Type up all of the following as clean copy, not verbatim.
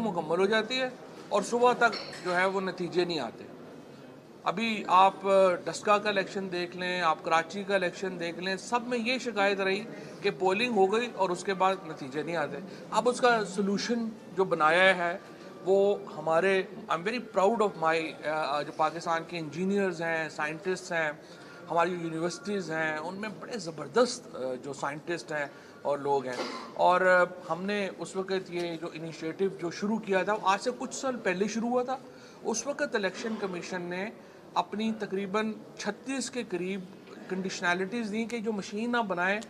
मुकम्मल हो जाती है और सुबह तक जो है वो नतीजे नहीं आते। अभी आप डस्का का इलेक्शन देख लें, आप कराची का इलेक्शन देख लें, सब में ये शिकायत रही कि पोलिंग हो गई और उसके बाद नतीजे नहीं आते। अब उसका सलूशन जो बनाया है वो हमारे, I am very proud of my जो पाकिस्तान के इंजीनियर्स हैं, साइंटिस्ट हैं, हमारी यूनिवर्सिटीज़ हैं, उनमें बड़े ज़बरदस्त जो साइंटिस्ट हैं और लोग हैं। और हमने उस वक़्त ये जो इनिशिएटिव जो शुरू किया था, आज से कुछ साल पहले शुरू हुआ था। उस वक़्त इलेक्शन कमीशन ने अपनी तकरीबन 36 के करीब कंडीशनैलिटीज़ दी कि जो मशीन ना बनाए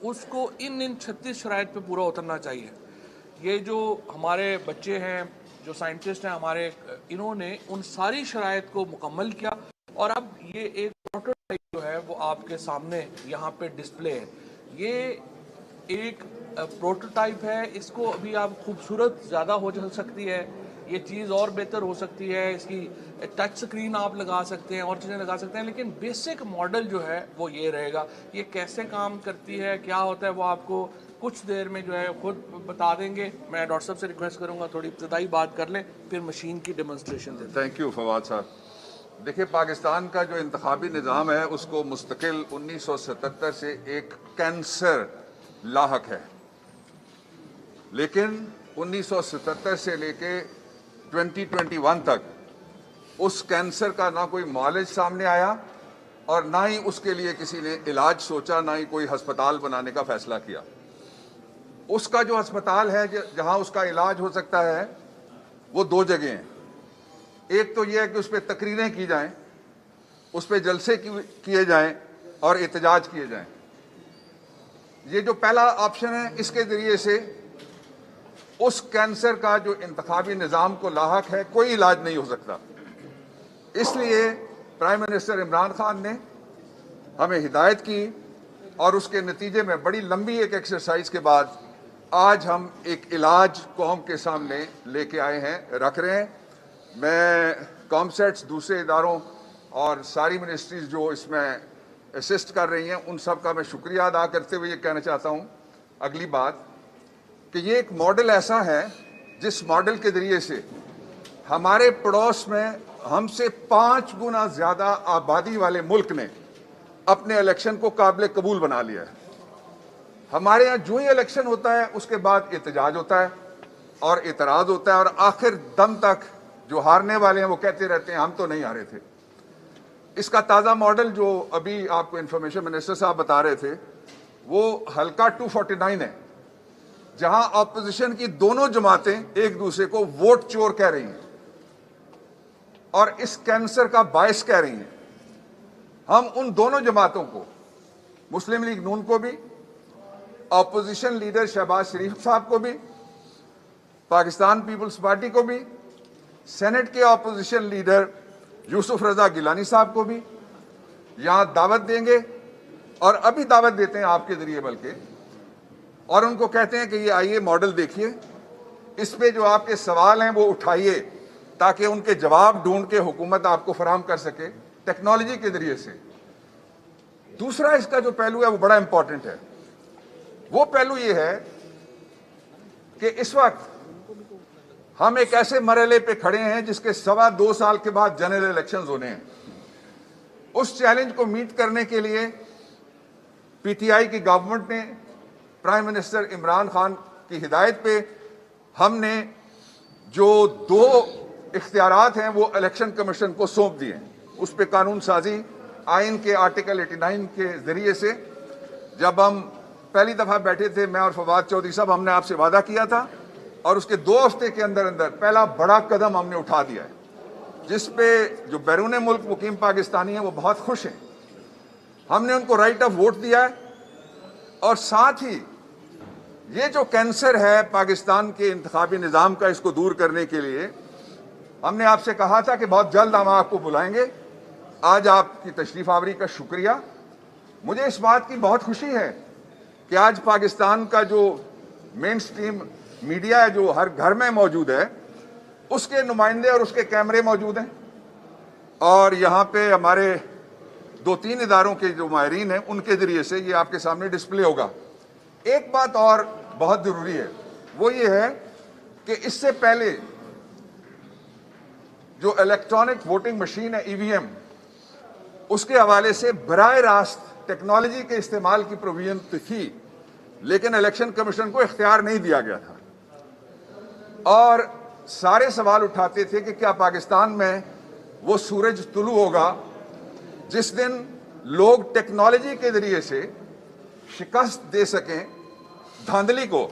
उसको इन 36 शराइत पे पूरा उतरना चाहिए। ये जो हमारे बच्चे हैं, जो साइंटिस्ट हैं हमारे, इन्होंने उन सारी शराइत को मुकम्मल किया और अब ये एक प्रोटोटाइप जो है वो आपके सामने यहाँ पे डिस्प्ले है। ये एक प्रोटोटाइप है, इसको अभी आप खूबसूरत ज़्यादा हो सकती है, ये चीज़ और बेहतर हो सकती है, इसकी टच स्क्रीन आप लगा सकते हैं और चीज़ें लगा सकते हैं, लेकिन बेसिक मॉडल जो है वो ये रहेगा। ये कैसे काम करती है, क्या होता है, वो आपको कुछ देर में जो है खुद बता देंगे। मैं डॉक्टर साहब से रिक्वेस्ट करूँगा थोड़ी इब्तदाई बात कर लें, फिर मशीन की डेमोन्स्ट्रेशन दें। थैंक यू फवाद साहब। देखिए, पाकिस्तान का जो इंतखाबी निज़ाम है उसको मुस्तकिल 1977 से एक कैंसर लाहक है, लेकिन 1977 से लेके 2021 तक उस कैंसर का ना कोई मौलज सामने आया और ना ही उसके लिए किसी ने इलाज सोचा, ना ही कोई अस्पताल बनाने का फैसला किया। उसका जो अस्पताल है जहां उसका इलाज हो सकता है वो दो जगह हैं। एक तो यह है कि उस पर तकरीरें की जाएं, उस पर जलसे किए जाएं और एहतजाज किए जाएं। ये जो पहला ऑप्शन है, इसके जरिए से उस कैंसर का जो इंतखाबी निज़ाम को लाहक है कोई इलाज नहीं हो सकता। इसलिए प्राइम मिनिस्टर इमरान खान ने हमें हिदायत की और उसके नतीजे में बड़ी लंबी एक एक्सरसाइज के बाद आज हम एक इलाज कौम के सामने लेके आए हैं, रख रहे हैं। मैं कॉमसेट्स, दूसरे इदारों और सारी मिनिस्ट्रीज जो इसमें असिस्ट कर रही हैं, उन सब का मैं शुक्रिया अदा करते हुए ये कहना चाहता हूँ अगली बात कि ये एक मॉडल ऐसा है जिस मॉडल के ज़रिए से हमारे पड़ोस में हमसे 5 गुना ज़्यादा आबादी वाले मुल्क ने अपने इलेक्शन को काबिल कबूल बना लिया है। हमारे यहाँ जो ही इलेक्शन होता है उसके बाद एहतजाज होता है और एतराज़ होता है और आखिर दम तक जो हारने वाले हैं वो कहते रहते हैं हम तो नहीं हारे थे। इसका ताज़ा मॉडल जो अभी आपको इंफॉर्मेशन मिनिस्टर साहब बता रहे थे वो हल्का 249 है, जहां ऑपोजिशन की दोनों जमातें एक दूसरे को वोट चोर कह रही हैं और इस कैंसर का बायस कह रही हैं। हम उन दोनों जमातों को, मुस्लिम लीग नून को भी, ऑपोजिशन लीडर शहबाज शरीफ साहब को भी, पाकिस्तान पीपल्स पार्टी को भी, सेनेट के ऑपोजिशन लीडर यूसुफ रजा गिलानी साहब को भी यहां दावत देंगे और अभी दावत देते हैं आपके जरिए बल्कि, और उनको कहते हैं कि ये आइए मॉडल देखिए, इस पे जो आपके सवाल हैं वो उठाइए ताकि उनके जवाब ढूंढ के हुकूमत आपको फराहम कर सके टेक्नोलॉजी के जरिए से। दूसरा इसका जो पहलू है वो बड़ा इंपॉर्टेंट है। वो पहलू ये है कि इस वक्त हम एक ऐसे मरहले पे खड़े हैं जिसके 2.25 साल के बाद जनरल इलेक्शंस होने हैं। उस चैलेंज को मीट करने के लिए पीटीआई की गवर्नमेंट ने प्राइम मिनिस्टर इमरान खान की हिदायत पे हमने जो 2 इख्तियारात हैं वो इलेक्शन कमीशन को सौंप दिए हैं। उस पर कानून साजी आइन के आर्टिकल 89 के जरिए से जब हम पहली दफा बैठे थे, मैं और फवाद चौधरी साहब, हमने आपसे वादा किया था और उसके 2 हफ्ते के अंदर अंदर पहला बड़ा कदम हमने उठा दिया है, जिस पे जो बैरून मुल्क मुकीम पाकिस्तानी हैं वो बहुत खुश हैं। हमने उनको राइट ऑफ वोट दिया है और साथ ही ये जो कैंसर है पाकिस्तान के इंतखाबी निज़ाम का, इसको दूर करने के लिए हमने आपसे कहा था कि बहुत जल्द हम आपको बुलाएंगे। आज आपकी तशरीफ आवरी का शुक्रिया। मुझे इस बात की बहुत खुशी है कि आज पाकिस्तान का जो मेन स्ट्रीम मीडिया है जो हर घर में मौजूद है, उसके नुमाइंदे और उसके कैमरे मौजूद हैं और यहाँ पे हमारे 2-3 इदारों के जो माहिरीन हैं उनके जरिए से ये आपके सामने डिस्प्ले होगा। एक बात और बहुत ज़रूरी है, वो ये है कि इससे पहले जो इलेक्ट्रॉनिक वोटिंग मशीन है ईवीएम, उसके हवाले से बराह रास्त टेक्नोलॉजी के इस्तेमाल की प्रोविजन थी, लेकिन इलेक्शन कमीशन को इख्तियार नहीं दिया गया था। और सारे सवाल उठाते थे कि क्या पाकिस्तान में वो सूरज तुलू होगा जिस दिन लोग टेक्नोलॉजी के जरिए से शिकस्त दे सकें धांधली को।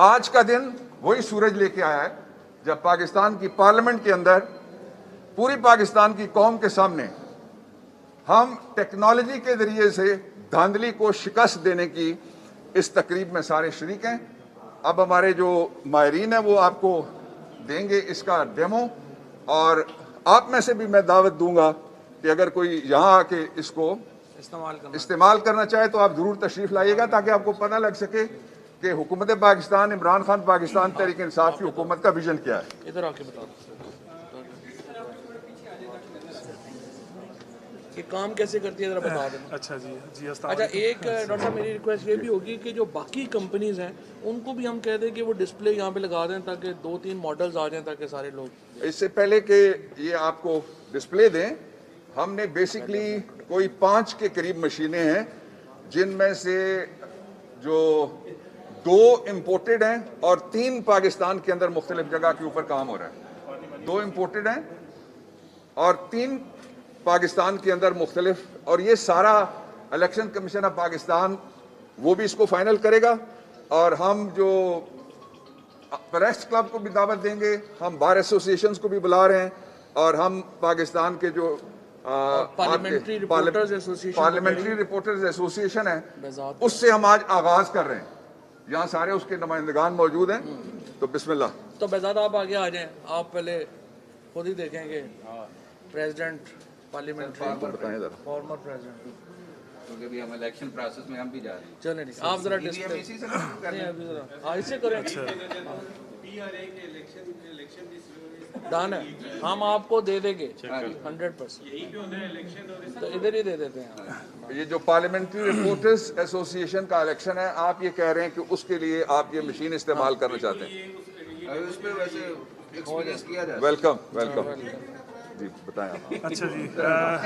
आज का दिन वही सूरज लेके आया है जब पाकिस्तान की पार्लियामेंट के अंदर पूरी पाकिस्तान की कौम के सामने हम टेक्नोलॉजी के जरिए से धांधली को शिकस्त देने की इस तकरीब में सारे शरीक हैं। अब हमारे जो माहिरीन हैं वो आपको देंगे इसका डेमो, और आप में से भी मैं दावत दूंगा कि अगर कोई यहाँ आके इसको इस्तेमाल करना चाहे तो आप जरूर तशरीफ लाइएगा, ताकि आपको पता लग सके कि हुकूमत पाकिस्तान, इमरान खान पाकिस्तान तहरीक इंसाफ की हुकूमत का विजन क्या है। इधर आके बताओ कि काम कैसे करती है, जरा बता देना। अच्छा जी जी। अच्छा, एक डॉक्टर साहब मेरी रिक्वेस्ट ये भी होगी कि जो बाकी कंपनीज हैं उनको भी हम कह दें कि वो डिस्प्ले यहाँ पे लगा दें ताकि 2-3 मॉडल्स आ जाएं ताकि सारे लोग। इससे पहले कि ये आपको डिस्प्ले दें, हमने बेसिकली कोई 5 के करीब मशीनें हैं जिनमें से जो 2 इम्पोर्टेड हैं और 3 पाकिस्तान के अंदर मुख्तलिफ जगह के ऊपर काम हो रहा है। 2 इम्पोर्टेड हैं और 3 पाकिस्तान के अंदर मुख्तलिफ, और ये सारा इलेक्शन कमीशन ऑफ पाकिस्तान वो भी इसको फाइनल करेगा। और हम जो प्रेस क्लब को भी दावत देंगे, हम बार एसोसिएशंस को भी बुला रहे हैं, और हम पाकिस्तान के जो पार्लियामेंट्री रिपोर्टर्स एसोसिएशन है उससे हम आज आगाज कर रहे हैं। यहाँ सारे उसके नुमाइंदगान मौजूद हैं, तो बिस्मिल्लाह। तो बेजाद आप आगे आ जाएं, आप पहले खुद ही देखेंगे प्रेसिडेंट पार्लियामेंट्री, बताएं जरा। फॉर्मर प्रेसिडेंट, क्योंकि अभी हम इलेक्शन प्रोसेस में हम भी जा रहे हैं। चलें ठीक, आप जरा डिस्प्ले ऐसे करें। डन है, हम आपको दे देंगे 100%। तो इधर ही दे देते हैं। ये जो पार्लियामेंट्री रिपोर्टर्स एसोसिएशन का इलेक्शन है, आप ये कह रहे हैं कि उसके लिए आप ये मशीन इस्तेमाल करना चाहते हैं। अभी उस पर वैसे एक्सपीरियंस किया जाए। वेलकम वेलकम जी, बताएं आप। अच्छा जी।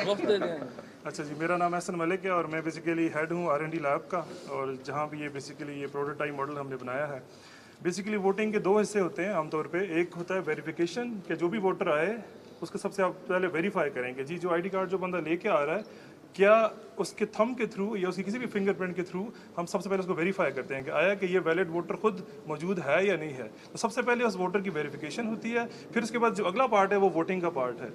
वक्त दे दें। अच्छा जी, मेरा नाम एहसन मलिक है और मैं बेसिकली हेड हूँ R&D लैब का, और जहाँ भी ये बेसिकली ये प्रोटोटाइप मॉडल हमने बनाया है। बेसिकली वोटिंग के 2 हिस्से होते हैं आमतौर पे। एक होता है वेरिफिकेशन, कि जो भी वोटर आए उसको सबसे आप पहले वेरीफाई करेंगे जी जो ID कार्ड जो बंदा लेके आ रहा है, क्या उसके थंब के थ्रू या उसकी किसी भी फिंगरप्रिंट के थ्रू हम सबसे पहले उसको वेरीफाई करते हैं कि आया कि ये वैलिड वोटर खुद मौजूद है या नहीं है। तो सबसे पहले उस वोटर की वेरिफिकेशन होती है। फिर उसके बाद जो अगला पार्ट है वो वोटिंग का पार्ट है।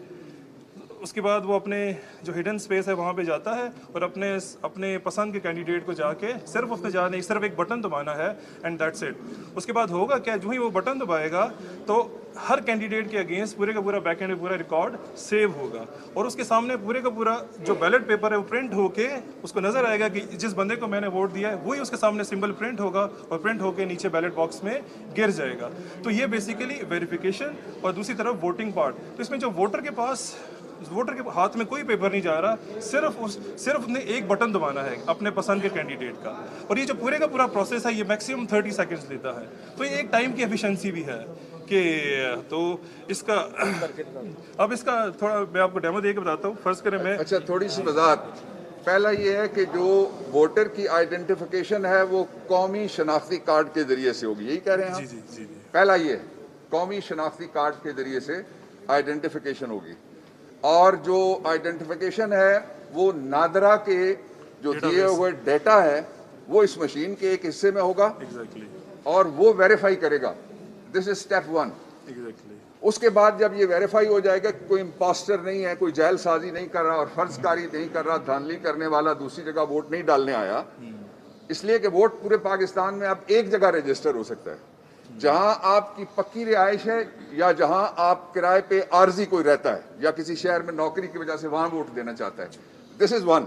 उसके बाद वो अपने जो हिडन स्पेस है वहाँ पे जाता है और अपने पसंद के कैंडिडेट को जाके सिर्फ उसने जाने सिर्फ एक बटन दबाना है, एंड दैट्स इट। उसके बाद होगा क्या, जो ही वो बटन दबाएगा तो हर कैंडिडेट के अगेंस्ट पूरे का पूरा बैक एंड में पूरा रिकॉर्ड सेव होगा, और उसके सामने पूरे का पूरा जो बैलेट पेपर है वो प्रिंट होके उसको नजर आएगा कि जिस बंदे को मैंने वोट दिया है वही उसके सामने सिंबल प्रिंट होगा, और प्रिंट होके नीचे बैलेट बॉक्स में गिर जाएगा। तो ये बेसिकली वेरिफिकेशन, और दूसरी तरफ वोटिंग पार्ट। तो इसमें जो वोटर के हाथ में कोई पेपर नहीं जा रहा, सिर्फ उसने एक बटन दबाना है अपने पसंद के कैंडिडेट का, और ये जो पूरे का पूरा प्रोसेस है ये मैक्सिमम 30 सेकंड्स लेता है। तो ये एक टाइम की एफिशिएंसी भी है कि तो इसका अब इसका थोड़ा मैं आपको डेमो दे के बताता हूँ। फर्स्ट करें मैं अच्छा, थोड़ी सी वजाहत। पहला ये है कि जो वोटर की आइडेंटिफिकेशन है वो कौमी शनाख्ती कार्ड के जरिए से होगी, यही कह रहे हैं जी आप? जी जी जी। पहला ये कौमी शनाख्ती कार्ड के जरिए से आइडेंटिफिकेशन होगी, और जो आइडेंटिफिकेशन है वो नादरा के जो दिए हुए डेटा है वो इस मशीन के एक हिस्से में होगा, एग्जैक्टली, और वो वेरीफाई करेगा। This is step 1। एग्जैक्टली। उसके बाद जब ये वेरीफाई हो जाएगा कि कोई इम्पोस्टर नहीं है, कोई जालसाजी नहीं कर रहा और फर्जकारी नहीं कर रहा, धांधली करने वाला दूसरी जगह वोट नहीं डालने आया, इसलिए कि वोट पूरे पाकिस्तान में अब एक जगह रजिस्टर हो सकता है, जहां आपकी पक्की रिहाइश है या जहां आप किराए पे आर्जी कोई रहता है या किसी शहर में नौकरी की वजह से वहां वोट देना चाहता है। This is 1।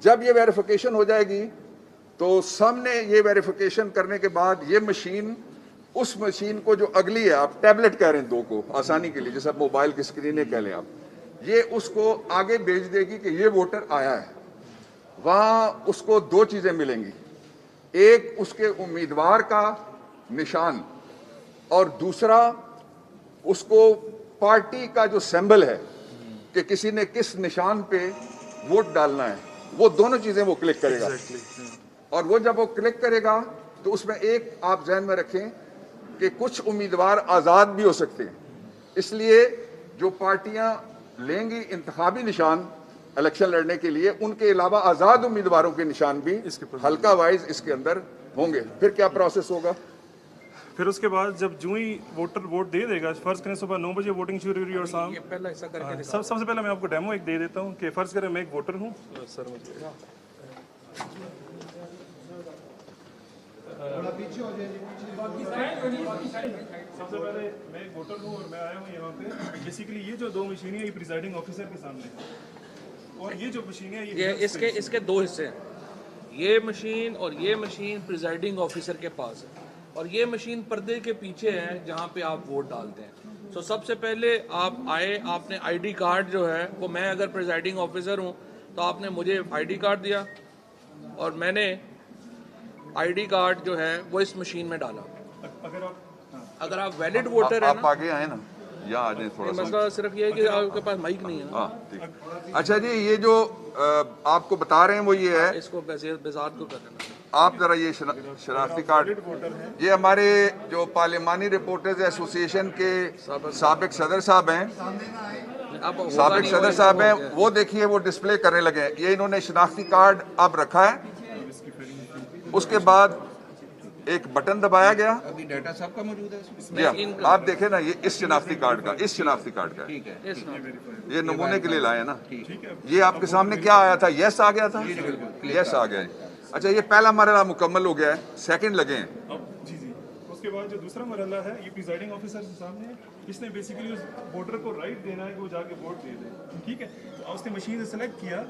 जब ये वेरिफिकेशन हो जाएगी तो सामने ये वेरिफिकेशन करने के बाद ये मशीन उस मशीन को जो अगली है, आप टैबलेट कह रहे हैं 2 को आसानी के लिए, जैसे आप मोबाइल की स्क्रीनें कह लें आप, ये उसको आगे भेज देगी कि ये वोटर आया है। वहां उसको 2 चीजें मिलेंगी, एक उसके उम्मीदवार का निशान और दूसरा उसको पार्टी का जो सिंबल है कि किसी ने किस निशान पे वोट डालना है, वो दोनों चीजें वो क्लिक करेगा। और वो जब वो क्लिक करेगा तो उसमें एक आप ध्यान में रखें कि कुछ उम्मीदवार आज़ाद भी हो सकते हैं, इसलिए जो पार्टियां लेंगी इंतखाबी निशान इलेक्शन लड़ने के लिए, उनके अलावा आज़ाद उम्मीदवारों के निशान भी हल्का वाइज इसके अंदर होंगे। फिर क्या प्रोसेस होगा? फिर उसके बाद जब जो ही वोटर वोट दे देगा, फर्ज करें सुबह 9 बजे वोटिंग शुरू हो रही है और शाम, ये पहला ऐसा करके सबसे पहले मैं आपको डेमो एक दे देता हूँ कि फर्ज करें मैं एक वोटर हूँ सर, मुझे सबसे पहले मैं एक वोटर हूँ और मैं आया हूँ यहाँ पे। बेसिकली ये जो दो मशीनें ये प्रिजाइडिंग ऑफिसर के सामने है, और ये जो मशीनें हैं ये इसके दो हिस्से हैं, ये मशीन और ये मशीन प्रिजाइडिंग ऑफिसर के पास है, और ये मशीन पर्दे के पीछे है जहाँ पे आप वोट डालते हैं। तो सबसे पहले आप आए, आपने आईडी कार्ड जो है वो, मैं अगर प्रिजाइडिंग ऑफिसर हूँ तो आपने मुझे आईडी कार्ड दिया और मैंने आईडी कार्ड जो है वो इस मशीन में डाला। अगर आप वैलिड वोटर है आप ना, आगे आए ना, यहाँ आ जाए थोड़ा सा। मसला सिर्फ ये है कि आपके पास माइक नहीं है ना। हाँ ठीक। अच्छा जी, ये जो आपको बता रहे हैं वो ये है, इसको बेजात को कर देना। आप जरा ये शनाख्ती कार्ड, ये हमारे जो पार्लिमानी रिपोर्टर्स एसोसिएशन के साबिक सदर साहब हैं, साबिक सदर साहब हैं, वो देखिए वो डिस्प्ले करने लगे हैं। ये इन्होंने शनाख्ती कार्ड अब रखा है, उसके बाद एक बटन दबाया गया। अभी डाटा सबका मौजूद है इसमें? जी हाँ, आप देखें ना, ये इस शनाख्ती कार्ड का, इस शनाख्ती कार्ड का ठीक है, ये नमूने के लिए लाए ना। ये आपके सामने क्या आया था? यस आ गया था, यस आ गया है। अच्छा, ये पहला मरहला मुकम्मल हो गया है, सेकंड लगे हैं। जी जी। उसके बाद जो दूसरा मरहला है, ये प्रिजाइडिंग ऑफिसर के सामने है। इसने बेसिकली उस वोटर को राइट देना है कि वो जाके वोट दे दे, ठीक है। तो उसने मशीन से सेलेक्ट किया,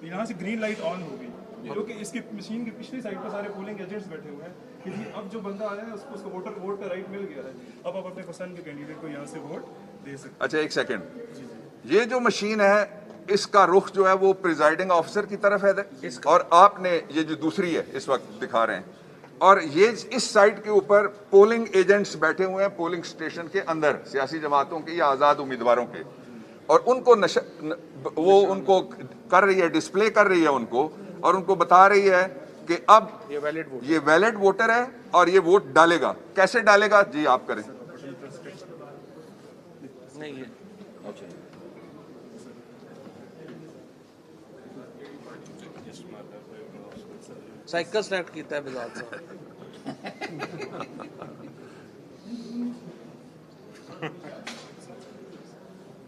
यहाँ से ग्रीन लाइट ऑन हो गई, क्योंकि इसकी मशीन की पिछली साइड पर सारे पोलिंग एजेंट्स बैठे हुए हैं कि जी अब जो बंदा आया है उसको वोट का राइट मिल गया है, अब आप अपने पसंद के कैंडिडेट को यहाँ से वोट दे सकते हैं। अच्छा एक सेकंड, ये जो मशीन है इसका रुख जो है वो प्रिजाइडिंग ऑफिसर की तरफ है, और आपने ये जो दूसरी है इस वक्त दिखा रहे हैं, और ये इस साइड के ऊपर पोलिंग एजेंट्स बैठे हुए हैं पोलिंग स्टेशन के अंदर, सियासी जमातों के या आज़ाद उम्मीदवारों के, और उनको वो उनको कर रही है, डिस्प्ले कर रही है उनको, और उनको बता रही है कि अब ये वैलिड वोटर है और ये वोट डालेगा। कैसे डालेगा जी आप करें? नहीं है साइकिल सेलेक्ट किया है बेजात साहब।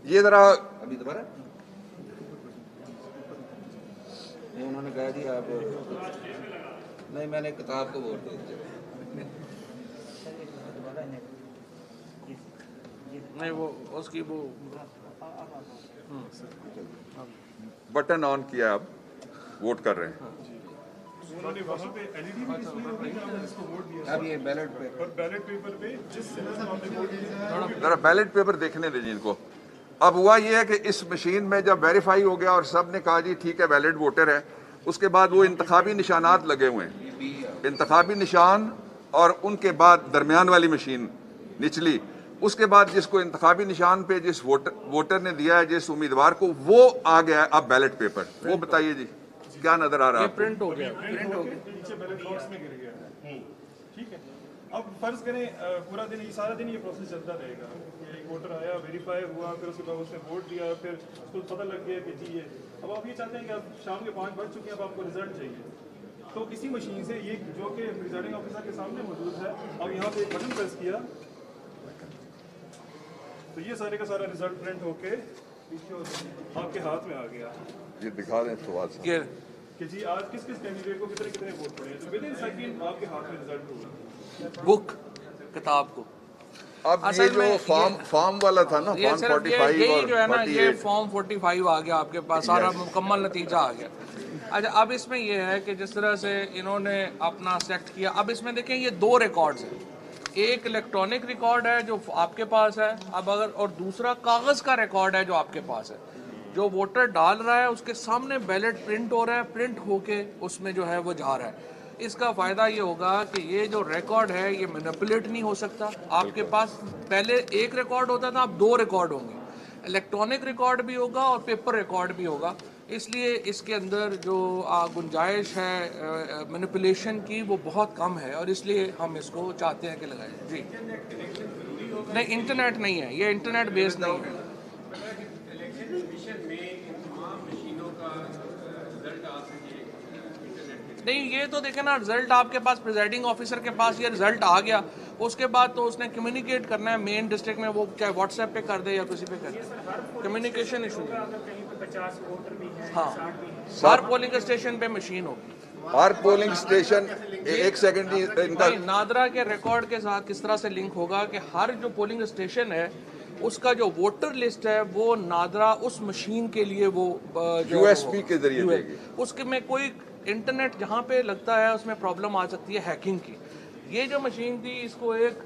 ये जरा अभी दोबारा नहीं, उन्होंने कहा जी आप नहीं, मैंने किताब को वोट दे दिया। नहीं वो उसकी वो बटन ऑन किया, अब वोट कर रहे हैं। उन्होंने वहाँ पे एलईडी भी डिस्प्ले हो गई, आपने जिसको वोट दिया अब ये बैलेट पे और बैलेट पेपर पे जिस सेलर को आपने वोट दिया, जरा बैलेट पेपर देखने दीजिए इनको। अब हुआ ये है कि इस मशीन में जब वेरीफाई हो गया और सब ने कहा जी ठीक है वैलिड वोटर है, उसके बाद वो इंतखाबी निशानात लगे हुए हैं, इंतखाबी निशान, और उनके बाद दरमियान वाली मशीन निचली, उसके बाद जिसको इंतखाबी निशान पे जिस वोटर ने दिया है, जिस उम्मीदवार को, वो आ गया अब बैलेट पेपर। वो बताइए जी क्या नजर आ रहा है? प्रिंट हो गया, प्रिंट हो के नीचे बैलेट बॉक्स में गिर गया, ठीक है। अब फर्ज करें पूरा दिन, ये सारा दिन ये प्रोसेस चलता रहेगा। एक वोटर आया, वेरीफाई हुआ, फिर उसके बाद उसने वोट दिया, फिर उसको पता लग गया कि जी ये, अब आप ये चाहते हैं कि अब शाम के 5 बज चुके हैं, अब आपको रिजल्ट चाहिए, तो इसी मशीन से ये जो कि प्रिजाइडिंग ऑफिसर के सामने मौजूद है, अब यहाँ पे एक बटन प्रेस किया तो ये सारे का सारा रिजल्ट प्रिंट होके आपके हाथ में आ गया। ये दिखा दें सवाल से कि जी आज किस किस कैंडिडेट को कितने कितने वोट पड़े हैं, तो विद इन सेकंड आपके हाथ में रिजल्ट होगा बुक किताब को। अब ये जो फॉर्म वाला था ना, ये फॉर्म सिर्फ 45 यही और जो है ना, ये 48, फॉर्म 45 आ गया आपके पास, सारा मुकम्मल नतीजा आ गया। अच्छा, अब इसमें ये है कि जिस तरह से इन्होंने अपना सेलेक्ट किया, अब इसमें देखें ये 2 रिकॉर्ड्स हैं, एक इलेक्ट्रॉनिक रिकॉर्ड है जो आपके पास है, अब अगर, और दूसरा कागज़ का रिकॉर्ड है जो आपके पास है। जो वोटर डाल रहा है उसके सामने बैलेट प्रिंट हो रहा है, प्रिंट होके उसमें जो है वो जा रहा है। इसका फ़ायदा ये होगा कि ये जो रिकॉर्ड है ये मैनिपुलेट नहीं हो सकता। आपके पास पहले एक रिकॉर्ड होता था, अब 2 रिकॉर्ड होंगे, इलेक्ट्रॉनिक रिकॉर्ड भी होगा और पेपर रिकॉर्ड भी होगा। इसलिए इसके अंदर जो गुंजाइश है मैनिपुलेशन की वो बहुत कम है और इसलिए हम इसको चाहते हैं कि लगाएं। जी नहीं, इंटरनेट नहीं है, ये इंटरनेट बेस्ड नहीं है। नहीं, ये तो देखें ना, रिजल्ट आपके पास प्रिजाइडिंग ऑफिसर के पास ये रिजल्ट आ गया, उसके बाद तो उसने कम्युनिकेट करना है मेन डिस्ट्रिक्ट में, वो क्या व्हाट्सएप पे कर दे या किसी पे कर दे, कम्युनिकेशन इशू है। हाँ, हर पोलिंग स्टेशन पे मशीन होगी। हर पोलिंग स्टेशन एक सेकंड इनका नहीं, नादरा के रिकॉर्ड के साथ किस तरह से लिंक होगा कि हर जो पोलिंग स्टेशन है उसका जो वोटर लिस्ट है वो नादरा उस मशीन के लिए वो यूएसबी के जरिए देगी। उसके में कोई इंटरनेट जहाँ पे लगता है उसमें प्रॉब्लम आ सकती है हैकिंग की। ये जो मशीन थी इसको एक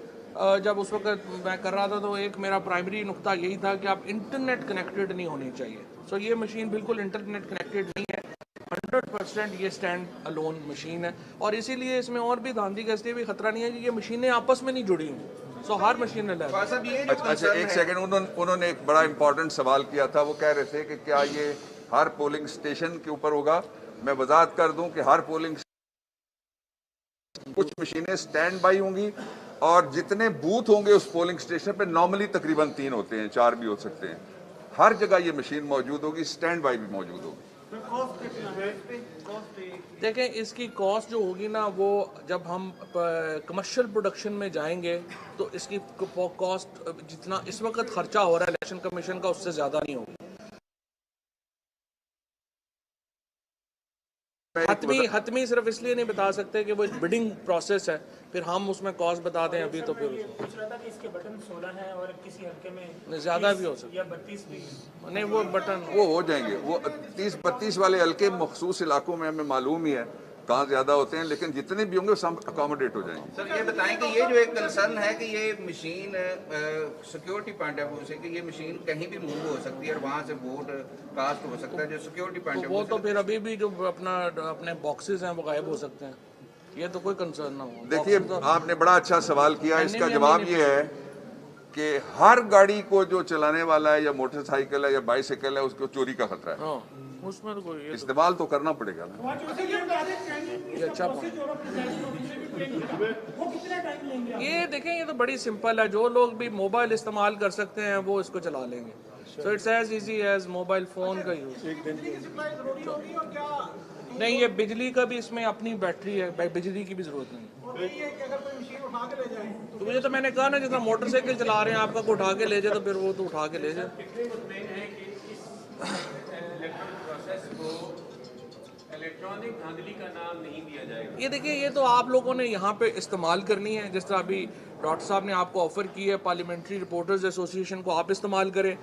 जब उस वक्त मैं कर रहा था तो एक मेरा प्राइमरी नुक्ता यही था कि आप इंटरनेट कनेक्टेड नहीं होनी चाहिए। सो ये मशीन बिल्कुल इंटरनेट कनेक्टेड नहीं है, 100% ये स्टैंड अलोन मशीन है और इसीलिए इसमें और भी धांधली का इसलिए भी खतरा नहीं है कि ये मशीनें आपस में नहीं जुड़ी हुई। सो हर मशीन अलग। अच्छा, एक सेकंड, उन्होंने एक बड़ा इंपॉर्टेंट सवाल किया था। वो कह रहे थे कि क्या ये हर पोलिंग स्टेशन के ऊपर होगा। मैं वजाहत कर दूं कि हर पोलिंग कुछ मशीनें स्टैंड बाई होंगी और जितने बूथ होंगे उस पोलिंग स्टेशन पे नॉर्मली तकरीबन 3 होते हैं, 4 भी हो सकते हैं। हर जगह ये मशीन मौजूद होगी, स्टैंड बाई भी मौजूद होगी। देखें, इसकी कॉस्ट जो होगी ना वो जब हम कमर्शियल प्रोडक्शन में जाएंगे तो इसकी कॉस्ट जितना इस वक्त खर्चा हो रहा है इलेक्शन कमीशन का उससे ज़्यादा नहीं होगी। हतमी सिर्फ इसलिए नहीं बता सकते कि वो बिडिंग प्रोसेस है, फिर हम उसमें कॉस्ट बता दें अभी तो फिर पूछ रहा था कि इसके बटन 16 हैं और किसी हल्के में ज़्यादा भी हो सकता या 32 भी नहीं, वो बटन वो हो जाएंगे। वो 30-32 वाले हल्के मखसूस इलाकों में हमें मालूम ही है कहाँ ज्यादा होते हैं, लेकिन जितने भी होंगे सब अकोमोडेट हो जाएंगे। सर ये बताएं कि ये जो एक कंसर्न है कि ये machine security point of view से कि ये मशीन कहीं भी मूव हो सकती है और वहाँ से वोट कास्ट हो सकता है, जो सिक्योरिटी पॉइंट ऑफ वो व्यू तो फिर अभी भी जो अपने बॉक्सेस हैं वो गायब हो सकते हैं, ये तो कोई कंसर्न ना हो। देखिए, आपने बड़ा अच्छा सवाल किया। इसका में जवाब हमने ये है कि हर गाड़ी को जो चलाने वाला है या मोटरसाइकिल है या बाइसाइकिल है उसको चोरी का खतरा है। हाँ, उसमें तो कोई इस्तेमाल तो करना पड़ेगा ना। ये अच्छा ये देखें, ये तो बड़ी सिंपल है, जो लोग भी मोबाइल इस्तेमाल कर सकते हैं वो इसको चला लेंगे। So it's as easy as mobile phone का यूज। नहीं, ये बिजली का भी इसमें अपनी बैटरी है, बिजली की भी जरूरत नहीं। तो मुझे तो मैंने कहा ना, जितना मोटरसाइकिल चला रहे हैं आपका को उठा के ले जाए तो फिर वो तो उठा के ले जाए। इलेक्ट्रॉनिक धांधली का नाम नहीं दिया जाएगा। ये देखिए, ये तो आप लोगों ने यहाँ पे इस्तेमाल करनी है। जिस तरह अभी डॉक्टर साहब ने आपको ऑफर की है, पार्लियामेंट्री रिपोर्टर्स एसोसिएशन को आप इस्तेमाल करें,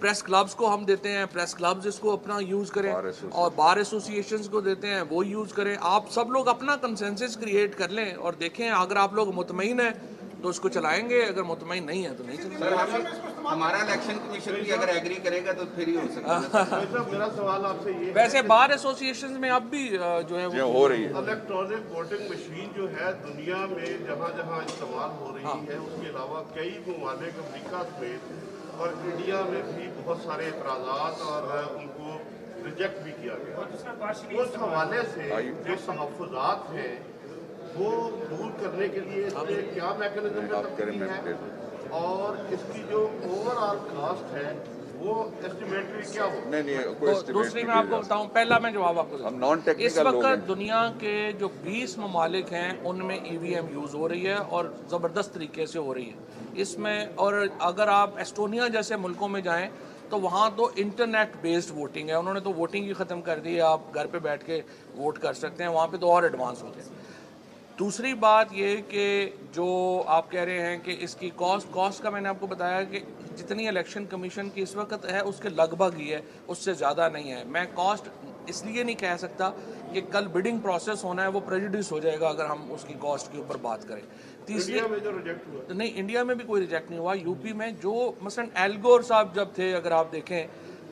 प्रेस क्लब्स को हम देते हैं, प्रेस क्लब्स इसको अपना यूज़ करें और बार एसोसिएशंस को देते हैं वो यूज़ करें। आप सब लोग अपना कंसेंसस क्रिएट कर लें और देखें, अगर आप लोग मुतमईन हैं तो उसको चलाएंगे, अगर मुतमईन नहीं है तो नहीं चलाएंगे। हमारा इलेक्शन कमीशन भी अगर एग्री करेगा तो फिर ही हो सकता है। मेरा सवाल आपसे ये वैसे बार एसोसिएशन में अब भी जो है वो हो रही है। इलेक्ट्रॉनिक वोटिंग मशीन जो है दुनिया में जहाँ जहाँ इस्तेमाल हो रही है, उसके अलावा कई ममालिक अमेरिका समेत और इंडिया में भी बहुत सारे एतराज़ात और उनको रिजेक्ट भी किया गया। उस हवाले से जो तहफ़्फ़ुज़ात हैं वो दूर करने के लिए इसमें क्या मैकेनिज्म में तब्दीली है और इसकी जो ओवरऑल कास्ट है वो एस्टिमेटरी क्या हो? नहीं, कोई तो दूसरी मैं आपको बताऊं, पहला मैं जवाब आपको हम नॉन इस टेक्निकल लोग वक्त हैं। दुनिया के जो 20 ममालिक हैं उनमें ईवीएम यूज़ हो रही है और ज़बरदस्त तरीके से हो रही है इसमें। और अगर आप एस्टोनिया जैसे मुल्कों में जाएं तो वहाँ तो इंटरनेट बेस्ड वोटिंग है, उन्होंने तो वोटिंग ही ख़त्म कर दी है, आप घर पे बैठ के वोट कर सकते हैं, वहाँ पे तो और एडवांस होते हैं। दूसरी बात ये कि जो आप कह रहे हैं कि इसकी कॉस्ट का मैंने आपको बताया कि जितनी इलेक्शन कमीशन की इस वक्त है उसके लगभग ही है, उससे ज़्यादा नहीं है। मैं कॉस्ट इसलिए नहीं कह सकता कि कल बिडिंग प्रोसेस होना है वो प्रेजुडिस हो जाएगा अगर हम उसकी कॉस्ट के ऊपर बात करें। तीसरी में जो रिजेक्ट हुआ नहीं, इंडिया में भी कोई रिजेक्ट नहीं हुआ। यूपी में जो मसलन एल गोर साहब जब थे, अगर आप देखें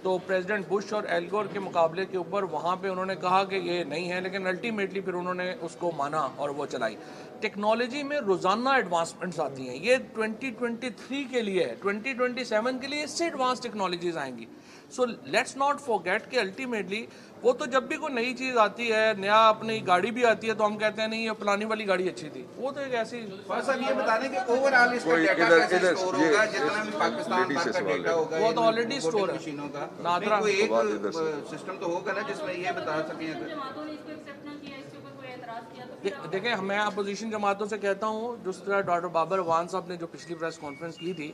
तो प्रेसिडेंट बुश और एल गोर के मुकाबले के ऊपर वहाँ पे उन्होंने कहा कि ये नहीं है, लेकिन अल्टीमेटली फिर उन्होंने उसको माना और वो चलाई। टेक्नोलॉजी में रोज़ाना एडवांसमेंट्स आती हैं, ये 2023 के लिए है, 2027 के लिए इससे एडवांस टेक्नोलॉजीज आएंगी। सो लेट्स नॉट फॉरगेट कि अल्टीमेटली वो तो जब भी कोई नई चीज़ आती है, नया अपनी गाड़ी भी आती है, तो हम कहते हैं नहीं ये फलानी वाली गाड़ी अच्छी थी। वो तो एक ऐसी सर ये बता दें कि ओवरऑल इसका कोई डेटा इधर- कैसे इधर स्टोर ये- होगा, जितना भी पाकिस्तान लेडी से भर का सवाल डेटा है। होगा वो ये तो already voting store है। मशीनों का, नादरा। नहीं, बात कोई इधर से। एक सिस्टम तो होगा ना जिसमें ये बता सकें अगर जमातों ने इसको एक्सेप्ट ना किया, इसके ऊपर कोई एतराज किया तो फिर देखिए, मैं अपोजिशन जमातों से कहता हूँ, जिस तरह डॉक्टर बाबर अवान साहब ने जो पिछली प्रेस कॉन्फ्रेंस की थी,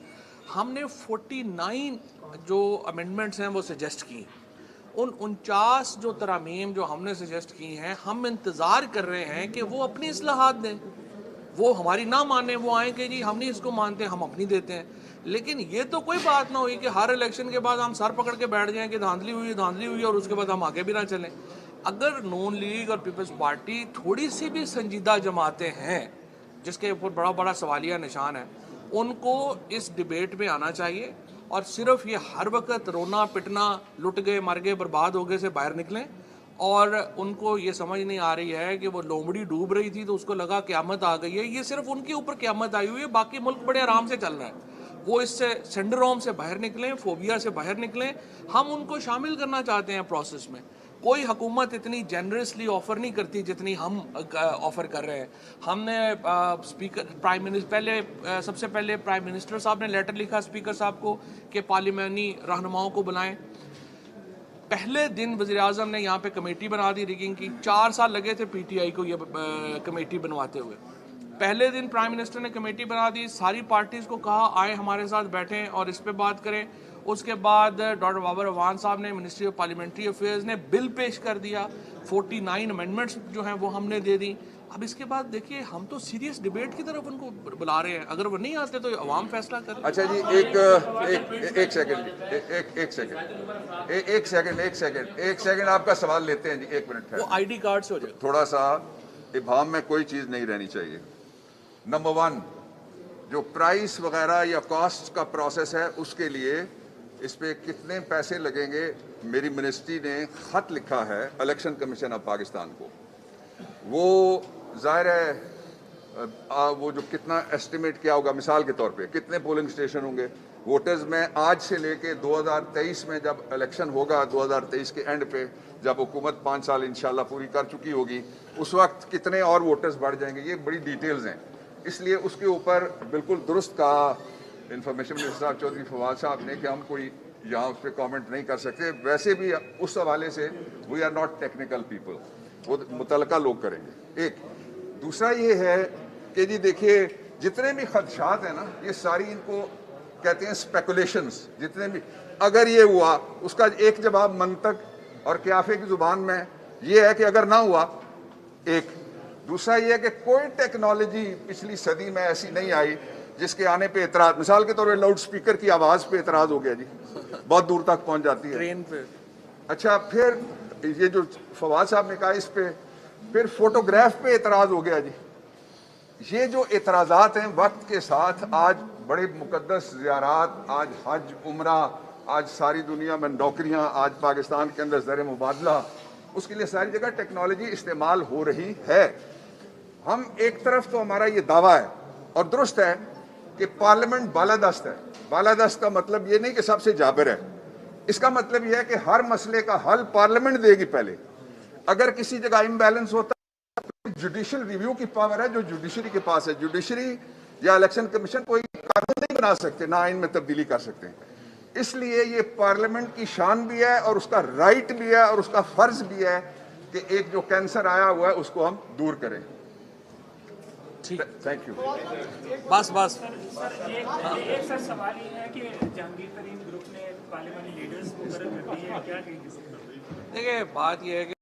हमने 49 जो अमेंडमेंट्स हैं वो सजेस्ट की। उन 49 जो तरामीम जो हमने सजेस्ट की हैं, हम इंतज़ार कर रहे हैं कि वो अपनी इस्लाहात दें। वो हमारी ना माने, वो आए कि जी हम नहीं इसको मानते, हम अपनी देते हैं। लेकिन ये तो कोई बात ना हुई कि हर इलेक्शन के बाद हम सर पकड़ के बैठ जाएं कि धांधली हुई और उसके बाद हम आगे भी ना चलें। अगर नून लीग और पीपल्स पार्टी थोड़ी सी भी संजीदा जमातें हैं, जिसके ऊपर बड़ा बड़ा सवालिया निशान है, उनको इस डिबेट में आना चाहिए और सिर्फ ये हर वक्त रोना पिटना, लुट गए मर गए बर्बाद हो गए से बाहर निकलें। और उनको ये समझ नहीं आ रही है कि वो लोमड़ी डूब रही थी तो उसको लगा क़यामत आ गई है। ये सिर्फ उनके ऊपर क़यामत आई हुई है, बाकी मुल्क बड़े आराम से चल रहा है। वो इससे सिंड्रोम से बाहर निकलें, फोबिया से बाहर निकलें। हम उनको शामिल करना चाहते हैं प्रोसेस में। कोई हुकूमत इतनी जेनरसली ऑफ़र नहीं करती जितनी हम ऑफ़र कर रहे हैं। हमने स्पीकर प्राइम मिनिस्टर पहले सबसे पहले प्राइम मिनिस्टर साहब ने लेटर लिखा स्पीकर साहब को कि पार्लियामानी रहनुमाओं को बुलाएं। पहले दिन वज़ीर आज़म ने यहाँ पे कमेटी बना दी रिगिंग की। 4 साल लगे थे पीटीआई को ये कमेटी बनवाते हुए। पहले दिन प्राइम मिनिस्टर ने कमेटी बना दी, सारी पार्टीज़ को कहा आए हमारे साथ बैठें और इस पे बात करें। उसके बाद डॉक्टर बाबर अवान साहब ने, मिनिस्ट्री ऑफ पार्लियामेंट्री अफेयर्स ने बिल पेश कर दिया। 49 अमेंडमेंट्स जो हैं वो हमने दे दी। अब इसके बाद देखिए, हम तो सीरियस डिबेट की तरफ उनको बुला रहे हैं। अगर वो नहीं आते तो अवाम फैसला करे। अच्छा जी, एक सेकंड आपका सवाल लेते हैं जी, 1 मिनट वो है। आईडी कार्ड से हो जाए। थोड़ा सा इबाम में कोई चीज़ नहीं रहनी चाहिए। नंबर 1, जो प्राइस वगैरह या कॉस्ट का प्रोसेस है, उसके लिए इस पे कितने पैसे लगेंगे, मेरी मिनिस्ट्री ने ख़त लिखा है इलेक्शन कमीशन ऑफ पाकिस्तान को। वो ज़ाहिर है वो जो कितना एस्टिमेट किया होगा, मिसाल के तौर पे कितने पोलिंग स्टेशन होंगे वोटर्स में, आज से लेके 2023 में जब इलेक्शन होगा, 2023 के एंड पे जब हुकूमत 5 साल इंशाल्लाह पूरी कर चुकी होगी, उस वक्त कितने और वोटर्स बढ़ जाएंगे, ये बड़ी डिटेल्स हैं। इसलिए उसके ऊपर बिल्कुल दुरुस्त कहा इंफॉर्मेशन मिनिस्टर साहब चौधरी फवाद साहब ने कि हम कोई यहाँ उस पर कॉमेंट नहीं कर सकते। वैसे भी उस हवाले से we are not technical people, वो मुतलका लोग करेंगे। एक दूसरा ये है कि जी देखिए, जितने भी खदशात हैं ना, ये सारी इनको कहते हैं स्पेकुलेशंस। जितने भी, अगर ये हुआ, उसका एक जवाब मंतक और क्याफे की ज़ुबान में ये है कि अगर ना हुआ। एक दूसरा ये है कि कोई टेक्नोलॉजी पिछली सदी में ऐसी नहीं आई जिसके आने पे एतराज़, मिसाल के तौर पर लाउड स्पीकर की आवाज़ पे एतराज़ हो गया जी, बहुत दूर तक पहुंच जाती है ट्रेन पे। अच्छा, फिर ये जो फवाद साहब ने कहा इस पे, फिर फोटोग्राफ पे एतराज़ हो गया जी। ये जो एतराज़ात हैं वक्त के साथ, आज बड़े मुकद्दस ज़ियारात, आज हज उम्रा, आज सारी दुनिया में नौकरियां, आज पाकिस्तान के अंदर ज़र मुबादला, उसके लिए सारी जगह टेक्नोलॉजी इस्तेमाल हो रही है। हम एक तरफ तो हमारा ये दावा है और दुरुस्त है कि पार्लियामेंट बालादस्त है। बालादस्त का मतलब ये नहीं कि सबसे जाबिर है, इसका मतलब यह है कि हर मसले का हल पार्लियामेंट देगी पहले। अगर किसी जगह इम्बैलेंस होता है, जुडिशल रिव्यू की पावर है जो जुडिशरी के पास है। जुडिशरी या इलेक्शन कमीशन कोई कानून नहीं बना सकते, ना आइन में तब्दीली कर सकते हैं। इसलिए ये पार्लियामेंट की शान भी है और उसका राइट भी है और उसका फर्ज भी है कि एक जो कैंसर आया हुआ है उसको हम दूर करें। ठीक, थैंक यू। बस एक सर सवाल ये है कि जहांगीर तरीन ग्रुप ने पार्लियामेंट लीडर्स को मुकर्रर कर दी है, क्या कहेंगे? देखिए, बात यह है कि